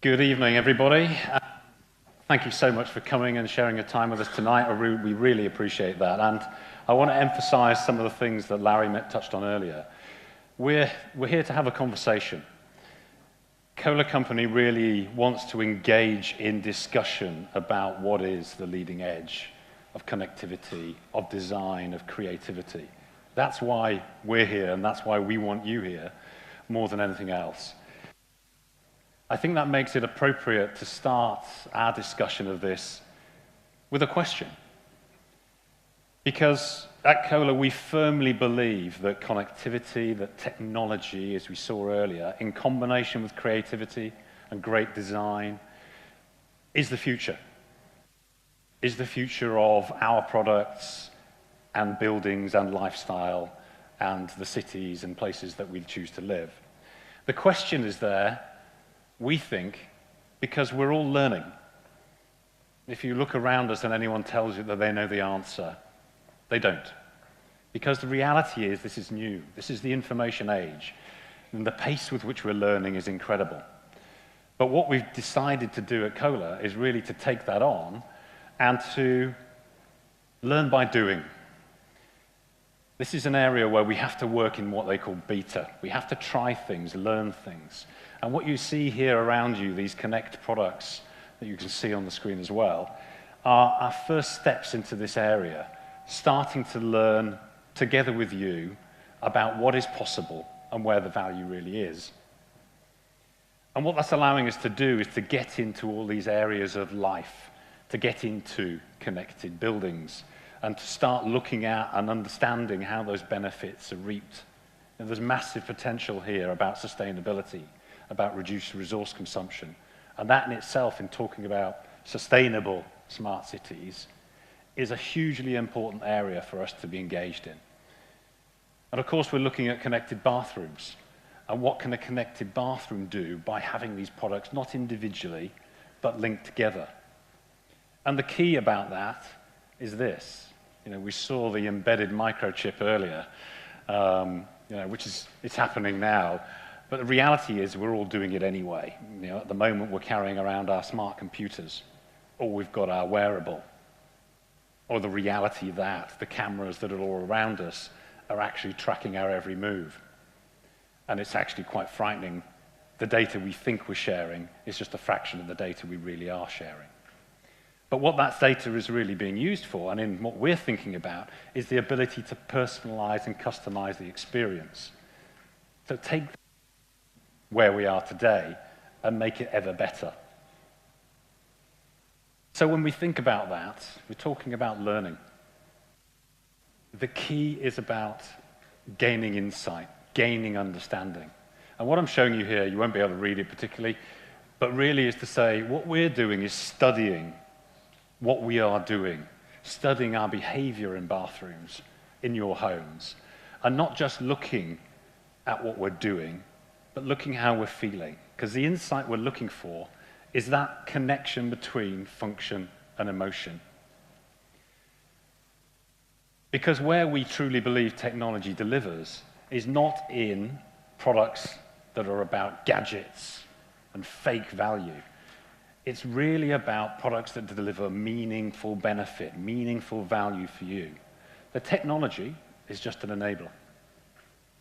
Good evening, everybody. Thank you so much for coming and sharing your time with us tonight. We really appreciate that. And I want to emphasize some of the things that Larry touched on earlier. We're here to have a conversation. Kohler Company really wants to engage in discussion about what is the leading edge of connectivity, of design, of creativity. That's why we're here, and that's why we want you here more than anything else. I think that makes it appropriate to start our discussion of this with a question. Because at Kohler, we firmly believe that connectivity, that technology, as we saw earlier, in combination with creativity and great design, is the future. Is the future of our products and buildings and lifestyle and the cities and places that we choose to live. The question is there, we think, because we're all learning. If you look around us and anyone tells you that they know the answer, they don't. Because the reality is this is new. This is the information age. And the pace with which we're learning is incredible. But what we've decided to do at Kohler is really to take that on and to learn by doing. This is an area where we have to work in what they call beta. We have to try things, learn things. And what you see here around you, these Connect products that you can see on the screen as well, are our first steps into this area, starting to learn together with you about what is possible and where the value really is. And what that's allowing us to do is to get into all these areas of life, to get into connected buildings, and to start looking at and understanding how those benefits are reaped. And there's massive potential here about sustainability, about reduced resource consumption. And that in itself, in talking about sustainable smart cities, is a hugely important area for us to be engaged in. And of course, we're looking at connected bathrooms. And what can a connected bathroom do by having these products not individually, but linked together? And the key about that is this. We saw the embedded microchip earlier, which it's happening now. But the reality is we're all doing it anyway. At the moment, we're carrying around our smart computers, or we've got our wearable, or the reality that the cameras that are all around us are actually tracking our every move. And it's actually quite frightening. The data we think we're sharing is just a fraction of the data we really are sharing. But what that data is really being used for, and in what we're thinking about, is the ability to personalize and customize the experience. So take where we are today and make it ever better. So when we think about that, we're talking about learning. The key is about gaining insight, gaining understanding. And what I'm showing you here, you won't be able to read it particularly, but really is to say what we're doing is studying what we are doing, studying our behavior in bathrooms, in your homes, and not just looking at what we're doing, but looking how we're feeling. Because the insight we're looking for is that connection between function and emotion. Because where we truly believe technology delivers is not in products that are about gadgets and fake value. It's really about products that deliver meaningful benefit, meaningful value for you. The technology is just an enabler.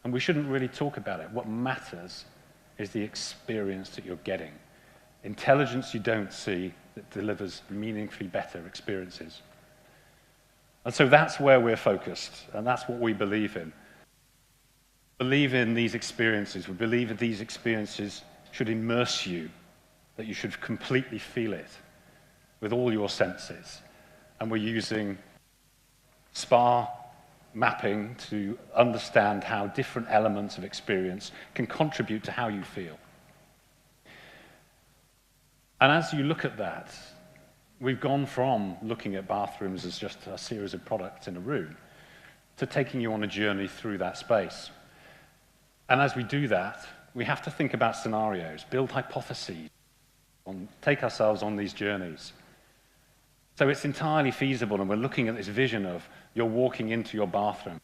And we shouldn't really talk about it. What matters is the experience that you're getting. Intelligence you don't see that delivers meaningfully better experiences. And so that's where we're focused, and that's what we believe in. Believe in these experiences. We believe that these experiences should immerse you, that you should completely feel it with all your senses. And we're using SPA mapping to understand how different elements of experience can contribute to how you feel. And as you look at that, we've gone from looking at bathrooms as just a series of products in a room to taking you on a journey through that space. And as we do that, we have to think about scenarios, build hypotheses, take ourselves on these journeys. So it's entirely feasible, and we're looking at this vision of you're walking into your bathroom,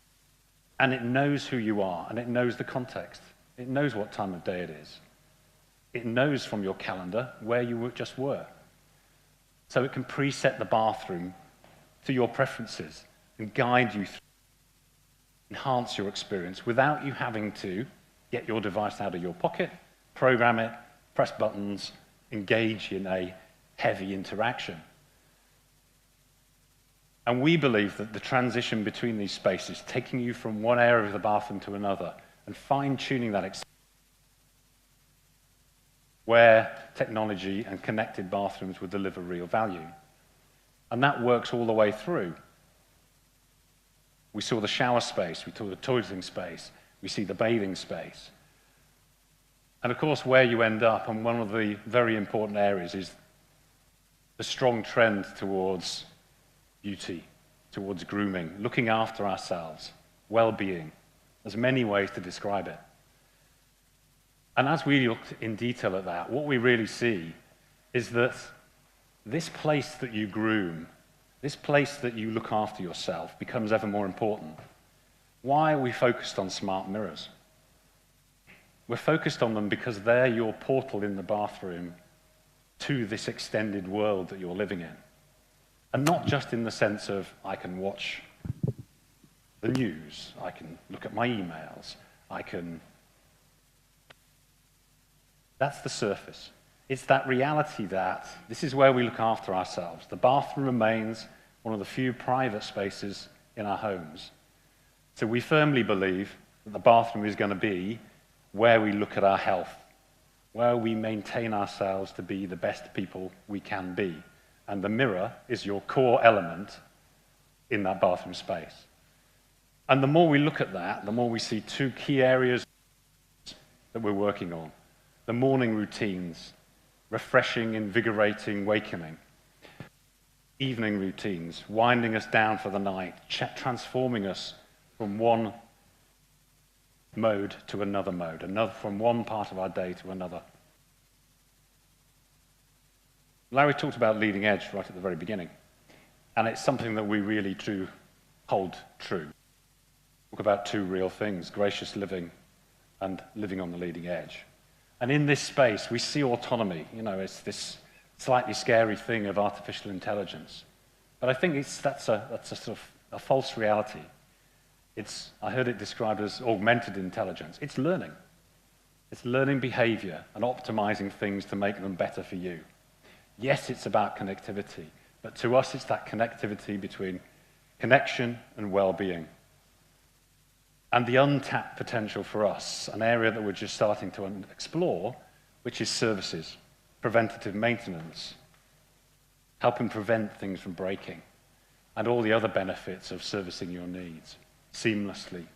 and it knows who you are, and it knows the context. It knows what time of day it is. It knows from your calendar where you just were. So it can preset the bathroom to your preferences and guide you through, enhance your experience without you having to get your device out of your pocket, program it, press buttons, engage in a heavy interaction. And we believe that the transition between these spaces, taking you from one area of the bathroom to another and fine-tuning that experience, where technology and connected bathrooms will deliver real value. And that works all the way through. We saw the shower space, we saw the toileting space, we see the bathing space. And of course, where you end up, and one of the very important areas, is the strong trend towards beauty, towards grooming, looking after ourselves, well-being. There's many ways to describe it. And as we looked in detail at that, what we really see is that this place that you groom, this place that you look after yourself, becomes ever more important. Why are we focused on smart mirrors? We're focused on them because they're your portal in the bathroom to this extended world that you're living in. And not just in the sense of, I can watch the news, I can look at my emails, I can... That's the surface. It's that reality that this is where we look after ourselves. The bathroom remains one of the few private spaces in our homes. So we firmly believe that the bathroom is going to be where we look at our health, where we maintain ourselves to be the best people we can be. And the mirror is your core element in that bathroom space. And the more we look at that, the more we see two key areas that we're working on. The morning routines, refreshing, invigorating, wakening. Evening routines, winding us down for the night, transforming us from one mode to another mode, from one part of our day to another. Larry talked about leading edge right at the very beginning, and it's something that we really hold true. Talk about two real things, gracious living and living on the leading edge. And in this space, we see autonomy. You know, it's this slightly scary thing of artificial intelligence. But I think that's a sort of a false reality. I heard it described as augmented intelligence. It's learning. It's learning behavior and optimizing things to make them better for you. Yes, it's about connectivity, but to us, it's that connectivity between connection and well-being. And the untapped potential for us, an area that we're just starting to explore, which is services, preventative maintenance, helping prevent things from breaking, and all the other benefits of servicing your needs seamlessly,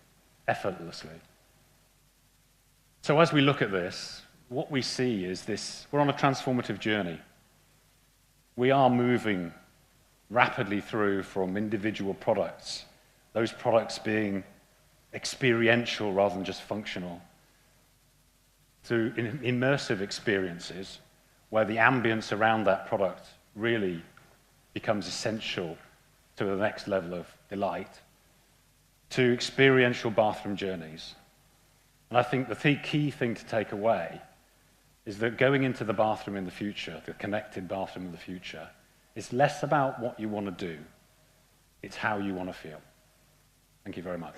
effortlessly. So as we look at this, what we see is we're on a transformative journey. We are moving rapidly through from individual products, those products being experiential rather than just functional, to immersive experiences where the ambience around that product really becomes essential to the next level of delight, to experiential bathroom journeys. And I think the key thing to take away is that going into the bathroom in the future, the connected bathroom in the future, is less about what you want to do, it's how you want to feel. Thank you very much.